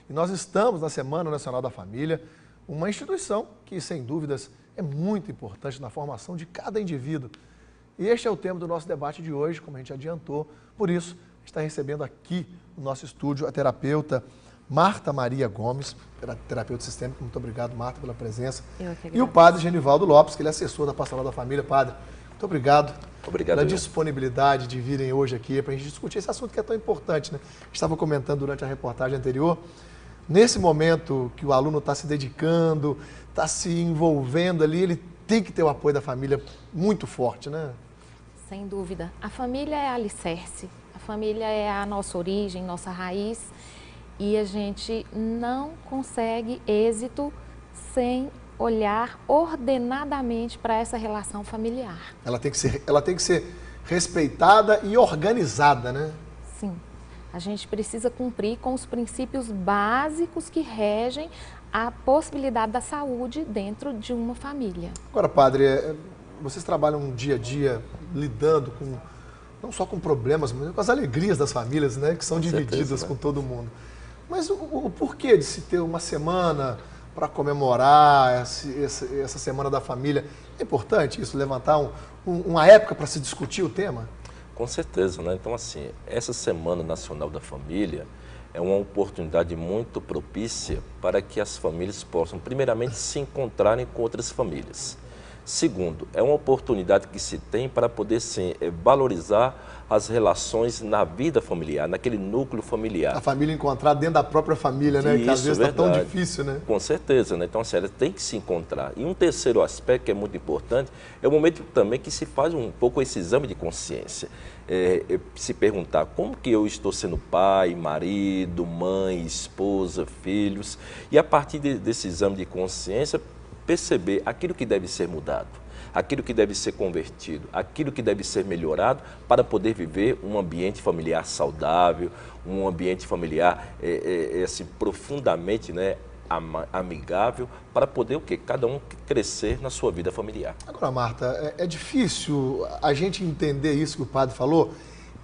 E nós estamos na Semana Nacional da Família, uma instituição que, sem dúvidas, é muito importante na formação de cada indivíduo. E este é o tema do nosso debate de hoje, como a gente adiantou. Por isso, está recebendo aqui no nosso estúdio a terapeuta Marta Maria Gomes, terapeuta sistêmica. Muito obrigado, Marta, pela presença. E o padre Genivaldo Lopes, que ele é assessor da Pastoral da Família. Padre, muito obrigado pela disponibilidade de virem hoje aqui para a gente discutir esse assunto que é tão importante, né? Estava comentando durante a reportagem anterior, nesse momento que o aluno está se dedicando, está se envolvendo ali, ele tem que ter o apoio da família muito forte, né? Sem dúvida. A família é alicerce, a família é a nossa origem, nossa raiz, e a gente não consegue êxito sem olhar ordenadamente para essa relação familiar. Ela tem que ser respeitada e organizada, né? Sim. A gente precisa cumprir com os princípios básicos que regem a possibilidade da saúde dentro de uma família. Agora, padre, vocês trabalham dia a dia lidando com, não só com problemas, mas com as alegrias das famílias, né? Que são divididas com todo mundo. Mas o porquê de se ter uma semana para comemorar essa Semana da Família? É importante isso, levantar uma época para se discutir o tema? Com certeza, né? Então, assim, essa Semana Nacional da Família é uma oportunidade muito propícia para que as famílias possam, primeiramente, se encontrarem com outras famílias. Segundo, é uma oportunidade que se tem para poder, sim, valorizar as relações na vida familiar, naquele núcleo familiar. A família encontrar dentro da própria família, né? Que às vezes está tão difícil, né? Com certeza, né? Então, assim, ela tem que se encontrar. E um terceiro aspecto que é muito importante é o momento também que se faz um pouco esse exame de consciência. Se perguntar como que eu estou sendo pai, marido, mãe, esposa, filhos. E a partir desse exame de consciência, perceber aquilo que deve ser mudado, aquilo que deve ser convertido, aquilo que deve ser melhorado para poder viver um ambiente familiar saudável, um ambiente familiar assim, profundamente, né, amigável, para poder o quê? Cada um crescer na sua vida familiar. Agora, Marta, é difícil a gente entender isso que o padre falou,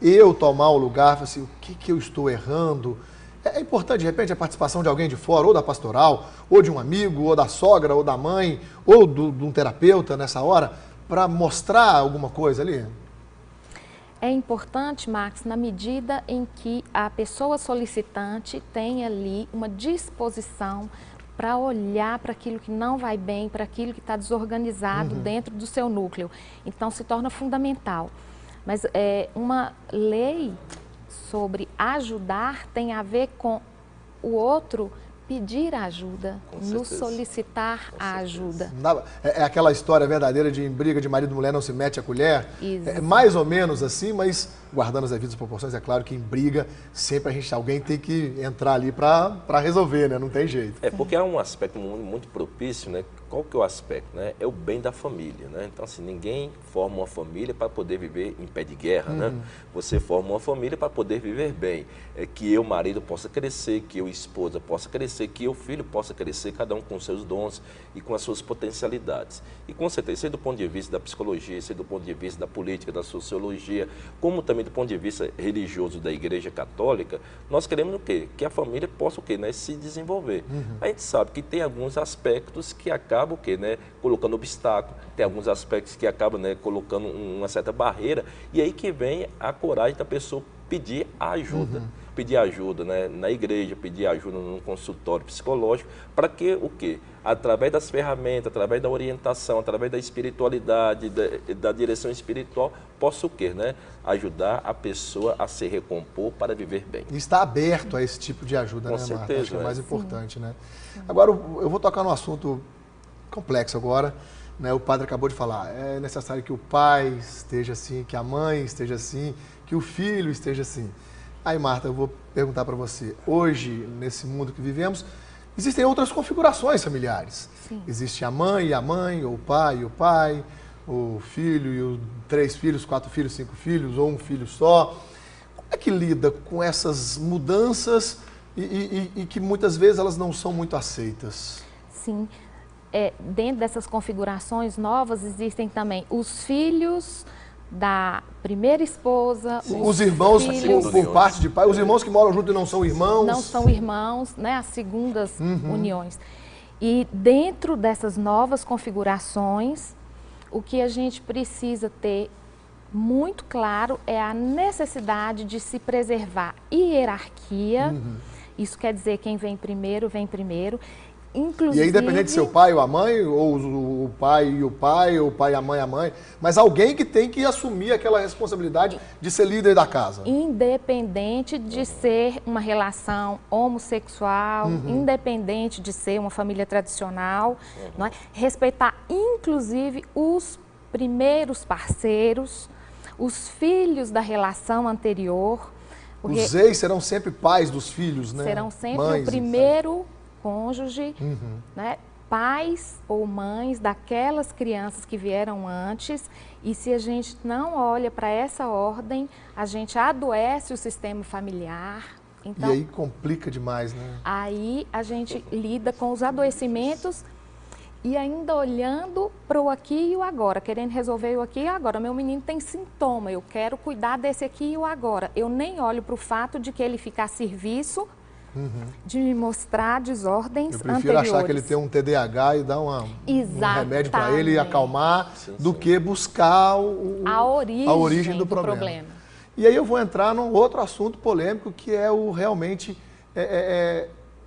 eu tomar o lugar, assim, o que eu estou errando? É importante, de repente, a participação de alguém de fora, ou da pastoral, ou de um amigo, ou da sogra, ou da mãe, ou de um terapeuta nessa hora, para mostrar alguma coisa ali? É importante, Max, na medida em que a pessoa solicitante tem ali uma disposição para olhar para aquilo que não vai bem, para aquilo que está desorganizado dentro do seu núcleo. Então, se torna fundamental. Mas uma lei sobre ajudar tem a ver com o outro pedir ajuda, nos solicitar a ajuda. É aquela história verdadeira de em briga de marido e mulher não se mete a colher? Isso. É mais ou menos assim, mas guardando as devidas proporções, é claro que em briga sempre alguém tem que entrar ali para resolver, né? Não tem jeito. Porque há um aspecto muito propício, né? Qual que é o aspecto, né? É o bem da família, né? Então, assim, ninguém forma uma família para poder viver em pé de guerra, né? Você forma uma família para poder viver bem. Que eu, marido, possa crescer, que eu, esposa, possa crescer, que eu, filho, possa crescer, cada um com seus dons e com as suas potencialidades. E, com certeza, seja do ponto de vista da psicologia, seja do ponto de vista da política, da sociologia, como também do ponto de vista religioso da Igreja Católica, nós queremos o quê? Que a família possa o quê, né? Se desenvolver. A gente sabe que tem alguns aspectos que acabam o quê, né? Colocando obstáculo, tem alguns aspectos que acabam, né, colocando uma certa barreira, e aí que vem a coragem da pessoa pedir ajuda. Pedir ajuda, né, na igreja, pedir ajuda num consultório psicológico, para que o quê? Através das ferramentas, através da orientação, através da espiritualidade, da direção espiritual, possa o quê, né? Ajudar a pessoa a se recompor para viver bem. E está aberto a esse tipo de ajuda, com né, Marta? certeza, acho que é mais importante, né? Agora, eu vou tocar num assunto complexo agora, né? O padre acabou de falar, é necessário que o pai esteja assim, que a mãe esteja assim, que o filho esteja assim. Aí, Marta, eu vou perguntar para você, hoje, nesse mundo que vivemos, existem outras configurações familiares. Sim. Existe a mãe, ou o pai, o filho, 3 filhos, 4 filhos, 5 filhos, ou um filho só. Como é que lida com essas mudanças e que muitas vezes elas não são muito aceitas? Sim. Dentro dessas configurações novas existem também os filhos da primeira esposa, os irmãos filhos, por parte de pai, os irmãos que moram juntos e não são irmãos. não são irmãos, né, as segundas uniões. E dentro dessas novas configurações, o que a gente precisa ter muito claro é a necessidade de se preservar hierarquia. Isso quer dizer quem vem primeiro, vem primeiro. Inclusive, e aí, independente de ser o pai ou a mãe, ou o pai e o pai, ou o pai e a mãe, mas alguém que tem que assumir aquela responsabilidade de ser líder da casa. Independente de ser uma relação homossexual, independente de ser uma família tradicional, não é? Respeitar, inclusive, os primeiros parceiros, os filhos da relação anterior. Os ex serão sempre pais dos filhos, né? Serão sempre mães, o primeiro cônjuge, né? Pais ou mães daquelas crianças que vieram antes. E se a gente não olha para essa ordem, a gente adoece o sistema familiar. Então, e aí complica demais, né? Aí a gente lida com os adoecimentos e ainda olhando para o aqui e o agora, querendo resolver o aqui e o agora. Meu menino tem sintoma, eu quero cuidar desse aqui e o agora. Eu nem olho para o fato de que ele fica a serviço de me mostrar desordens anteriores. Eu prefiro achar que ele tem um TDAH e dar um remédio para ele e acalmar, do que buscar a origem do problema. E aí eu vou entrar num outro assunto polêmico, que é o realmente...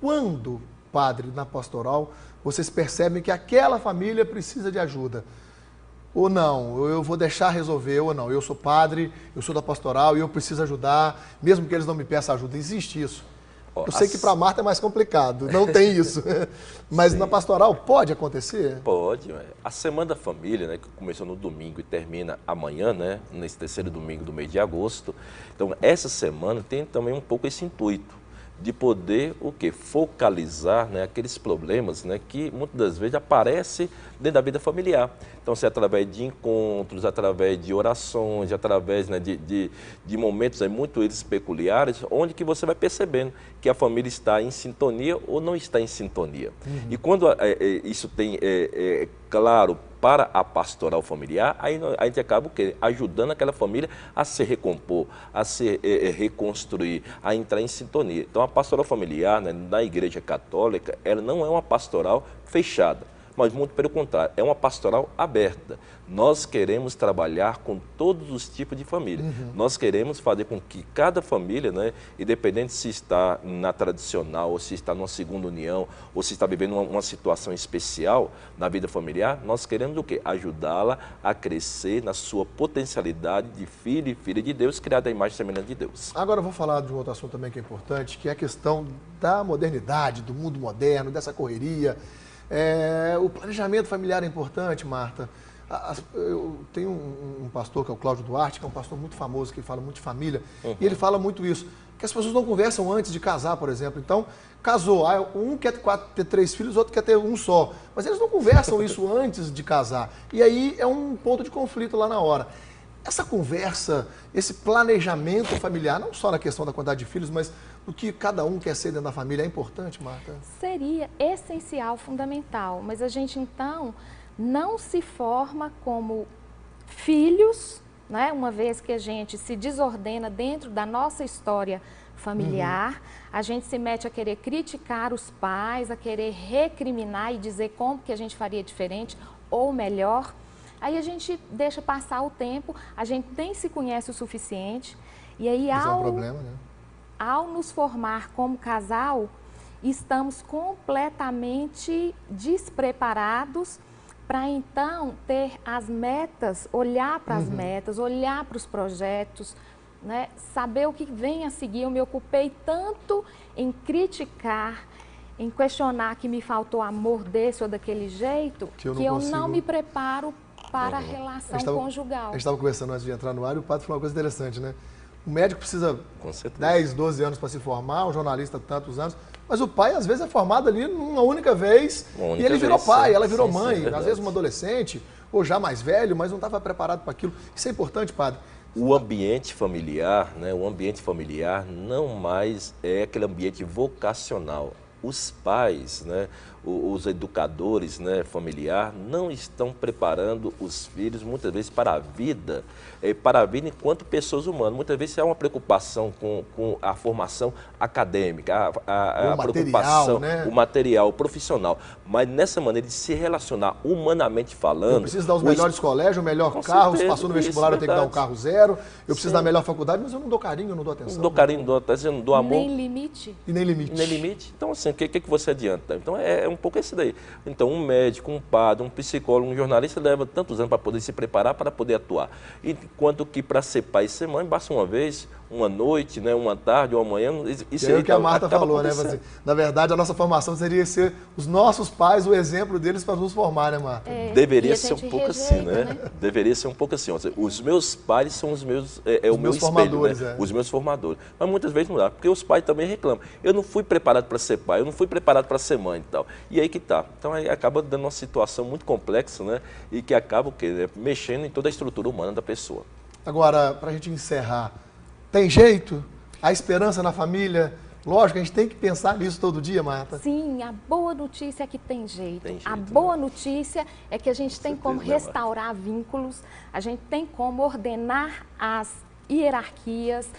quando, padre, na pastoral, vocês percebem que aquela família precisa de ajuda? Ou não, eu vou deixar resolver, ou não, eu sou padre, eu sou da pastoral e eu preciso ajudar, mesmo que eles não me peçam ajuda. Existe isso. Eu sei que para Marta é mais complicado, não tem isso. Mas na pastoral pode acontecer? Pode. A Semana da Família, né, que começou no domingo e termina amanhã, né, nesse terceiro domingo do mês de agosto. Então, essa semana tem também um pouco esse intuito de poder o quê? Focalizar, né, aqueles problemas, né, que muitas das vezes aparecem dentro da vida familiar. Então, se é através de encontros, através de orações, através, né, de momentos aí, muito eles peculiares, onde que você vai percebendo que a família está em sintonia ou não está em sintonia. E quando isso tem claro para a pastoral familiar, aí a gente acaba o quê? Ajudando aquela família a se recompor, a se reconstruir, a entrar em sintonia. Então, a pastoral familiar, né, na Igreja Católica, ela não é uma pastoral fechada, mas muito pelo contrário, é uma pastoral aberta. Nós queremos trabalhar com todos os tipos de família. Nós queremos fazer com que cada família, né, independente se está na tradicional, ou se está numa segunda união, ou se está vivendo uma situação especial na vida familiar, nós queremos o quê? Ajudá-la a crescer na sua potencialidade de filho e filha de Deus, criada à imagem e semelhança de Deus. Agora eu vou falar de um outro assunto também que é importante, que é a questão da modernidade, do mundo moderno, dessa correria. O planejamento familiar é importante, Marta. Eu tenho um pastor que é o Cláudio Duarte, que é um pastor muito famoso, que fala muito de família, e ele fala muito isso, que as pessoas não conversam antes de casar, por exemplo. Então, casou, um quer ter 3 filhos, outro quer ter um só, mas eles não conversam isso antes de casar. E aí é um ponto de conflito lá na hora. Essa conversa, esse planejamento familiar, não só na questão da quantidade de filhos, mas o que cada um quer ser dentro da família, é importante, Marta? Seria essencial, fundamental, mas a gente então não se forma como filhos, né? Uma vez que a gente se desordena dentro da nossa história familiar, a gente se mete a querer criticar os pais, a querer recriminar e dizer como que a gente faria diferente ou melhor. Aí a gente deixa passar o tempo, a gente nem se conhece o suficiente. E aí, Isso é um problema, né? Ao nos formar como casal, estamos completamente despreparados para então ter as metas, olhar para as metas, olhar para os projetos, né? Saber o que vem a seguir. Eu me ocupei tanto em criticar, em questionar que me faltou amor desse ou daquele jeito, que eu não me preparo para a relação conjugal. A gente estava conversando antes de entrar no ar e o padre falou uma coisa interessante, né? O médico precisa 10, 12 anos para se formar, o jornalista tantos anos, mas o pai às vezes é formado ali numa única vez e ele virou pai, ela virou mãe, às vezes uma adolescente ou já mais velho, mas não estava preparado para aquilo. Isso é importante, padre. O ambiente familiar, né? O ambiente familiar não mais é aquele ambiente vocacional. os pais, né, os educadores, né, familiar, não estão preparando os filhos, muitas vezes, para a vida enquanto pessoas humanas. Muitas vezes há uma preocupação com a formação acadêmica, a preocupação, né? o material, o profissional. Mas nessa maneira de se relacionar humanamente falando... Eu preciso dar os melhores colégios, o melhor carro, se passou no vestibular eu tenho que dar um carro zero, eu preciso da melhor faculdade, mas eu não dou carinho, eu não dou atenção. Não dou carinho, não dou atenção, não dou amor. Nem limite. E nem limite. Nem limite. Então, assim, o que você adianta? Então, é um pouco esse daí. Então, um médico, um padre, um psicólogo, um jornalista leva tantos anos para poder se preparar, para poder atuar. Enquanto que para ser pai e ser mãe, basta uma vez, uma noite, né, uma tarde, uma manhã. Isso é o que a Marta falou, né? Assim, na verdade, a nossa formação seria ser os nossos pais, o exemplo deles para nos formar, né, Marta? Deveria ser um pouco assim, né? Deveria ser um pouco assim. Os meus pais são os meus, o meu espelho, né? Os meus formadores. Mas muitas vezes não dá, porque os pais também reclamam. Eu não fui preparado para ser pai, eu não fui preparado para ser mãe e tal. E aí que tá. Então aí acaba dando uma situação muito complexa, né? E que acaba o quê? Mexendo em toda a estrutura humana da pessoa. Agora, para a gente encerrar, tem jeito? Há esperança na família? Lógico, a gente tem que pensar nisso todo dia, Marta. Sim, a boa notícia é que tem jeito. A boa notícia é que a gente tem como restaurar vínculos, a gente tem como ordenar as hierarquias,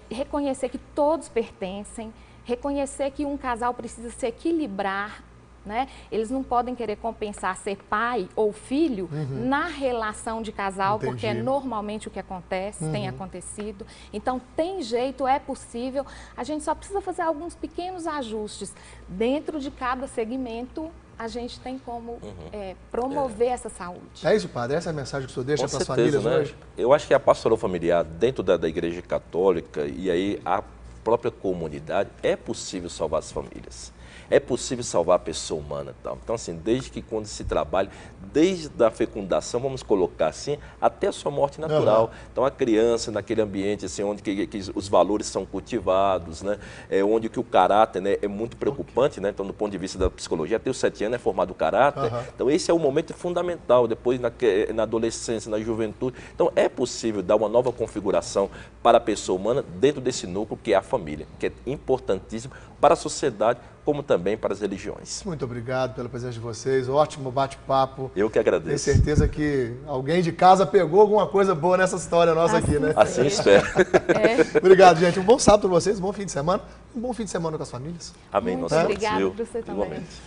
reconhecer que todos pertencem, reconhecer que um casal precisa se equilibrar, né? Eles não podem querer compensar ser pai ou filho na relação de casal, porque é normalmente o que acontece, tem acontecido. Então, tem jeito, é possível. A gente só precisa fazer alguns pequenos ajustes. Dentro de cada segmento, a gente tem como promover essa saúde. É isso, padre? Essa é a mensagem que o senhor deixa para as famílias, né? Hoje? Eu acho que a pastoral familiar, dentro da Igreja Católica, e aí a própria comunidade, é possível salvar as famílias. É possível salvar a pessoa humana. Tal. Então, assim, desde que quando se trabalha, desde a fecundação, vamos colocar assim, até a sua morte natural. Então, a criança naquele ambiente, assim, onde que os valores são cultivados, né? Onde que o caráter, né, é muito preocupante, né? Então, do ponto de vista da psicologia, até os 7 anos é formado o caráter. Então, esse é o momento fundamental, depois na adolescência, na juventude. Então, é possível dar uma nova configuração para a pessoa humana dentro desse núcleo que é a família, que é importantíssimo para a sociedade, como também para as religiões. Muito obrigado pela presença de vocês, ótimo bate-papo. Eu que agradeço. Tenho certeza que alguém de casa pegou alguma coisa boa nessa história nossa aqui, né? Assim espero. Obrigado, gente. Um bom sábado para vocês, um bom fim de semana. Um bom fim de semana com as famílias. Amém. Muito obrigado para você também. Igualmente.